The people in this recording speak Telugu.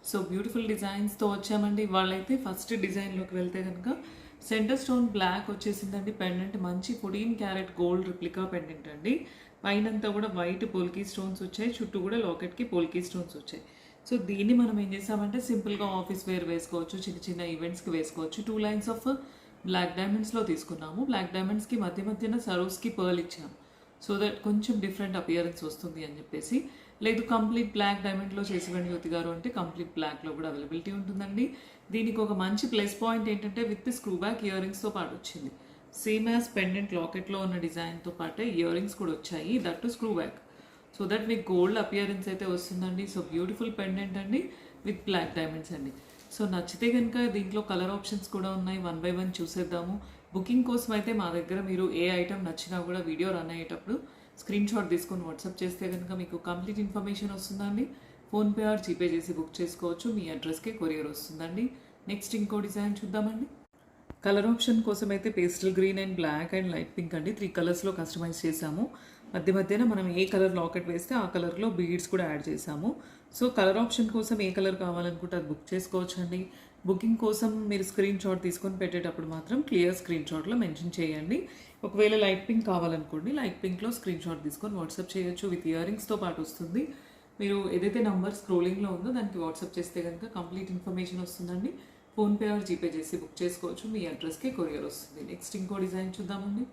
సో బ్యూటిఫుల్ డిజైన్స్తో వచ్చామండి. వాళ్ళైతే ఫస్ట్ డిజైన్లోకి వెళ్తే కనుక సెంటర్ స్టోన్ బ్లాక్ వచ్చేసిందండి. పెండెంట్ మంచి 14 క్యారెట్ గోల్డ్ రిప్లికా పెండెంట్ అండి. పైనంతా కూడా వైట్ పోల్కీ స్టోన్స్ వచ్చాయి, చుట్టూ కూడా లాకెట్కి పోల్కీ స్టోన్స్ వచ్చాయి. సో దీన్ని మనం ఏం చేసామంటే సింపుల్గా ఆఫీస్ వేర్ వేసుకోవచ్చు, చిన్న చిన్న ఈవెంట్స్కి వేసుకోవచ్చు. 2 లైన్స్ ఆఫ్ బ్లాక్ డైమండ్స్లో తీసుకున్నాము. బ్లాక్ డైమండ్స్కి మధ్య మధ్యన సరోస్కి పర్ల్ ఇచ్చాము, సో దట్ కొంచెం డిఫరెంట్ అపియరెన్స్ వస్తుంది అని చెప్పేసి. లేదు కంప్లీట్ బ్లాక్ డైమండ్లో చేసివ్వండి జ్యోతి గారు అంటే కంప్లీట్ బ్లాక్లో కూడా అవైలబిలిటీ ఉంటుందండి. దీనికి ఒక మంచి ప్లస్ పాయింట్ ఏంటంటే విత్ స్క్రూ బ్యాక్ ఇయర్ రింగ్స్తో పాటు వచ్చింది. సేమ్ యాజ్ పెండెంట్ లాకెట్లో ఉన్న డిజైన్తో పాటే ఇయర్ రింగ్స్ కూడా వచ్చాయి, that to screw back. So that మీకు గోల్డ్ అపియరెన్స్ అయితే వస్తుందండి. సో బ్యూటిఫుల్ పెండెంట్ అండి విత్ బ్లాక్ డైమండ్స్ అండి. సో నచ్చితే కనుక దీంట్లో కలర్ ఆప్షన్స్ కూడా ఉన్నాయి, 1 by 1 చూసేద్దాము. బుకింగ్ కోసం అయితే మా దగ్గర మీరు ఏ ఐటమ్ నచ్చినా కూడా వీడియో రన్ అయ్యేటప్పుడు స్క్రీన్ షాట్ తీసుకొని వాట్సాప్ చేస్తే కనుక మీకు కంప్లీట్ ఇన్ఫర్మేషన్ వస్తుందండి. ఫోన్పే ఆర్ జీపే చేసి బుక్ చేసుకోవచ్చు, మీ అడ్రస్కే కొరియర్ వస్తుందండి. నెక్స్ట్ ఇంకో డిజైన్ చూద్దామండి. కలర్ ఆప్షన్ కోసం అయితే pastel green and black and light pink అండి 3 కలర్స్లో కస్టమైజ్ చేసాము. మధ్య మధ్యన మనం ఏ కలర్ లాకెట్ వేస్తే ఆ కలర్లో బీడ్స్ కూడా యాడ్ చేసాము. సో కలర్ ఆప్షన్ కోసం ఏ కలర్ కావాలనుకుంటే అది బుక్ చేసుకోవచ్చు అండి. బుకింగ్ కోసం మీరు స్క్రీన్ షాట్ తీసుకొని పెట్టేటప్పుడు మాత్రం క్లియర్ స్క్రీన్ షాట్లో మెన్షన్ చేయండి. ఒకవేళ లైట్ పింక్ కావాలనుకోండి, లైట్ పింక్లో స్క్రీన్ షాట్ తీసుకొని వాట్సాప్ చేయొచ్చు, విత్ ఇయర్ రింగ్స్తో పాటు వస్తుంది. మీరు ఏదైతే నంబర్ స్క్రోలింగ్లో ఉందో దానికి వాట్సాప్ చేస్తే కనుక కంప్లీట్ ఇన్ఫర్మేషన్ వస్తుందండి. ఫోన్పే ఆర్ జీపే చేసి బుక్ చేసుకోవచ్చు, మీ అడ్రస్కే కొరియర్ వస్తుంది. నెక్స్ట్ ఇంకో డిజైన్ చూద్దామండి.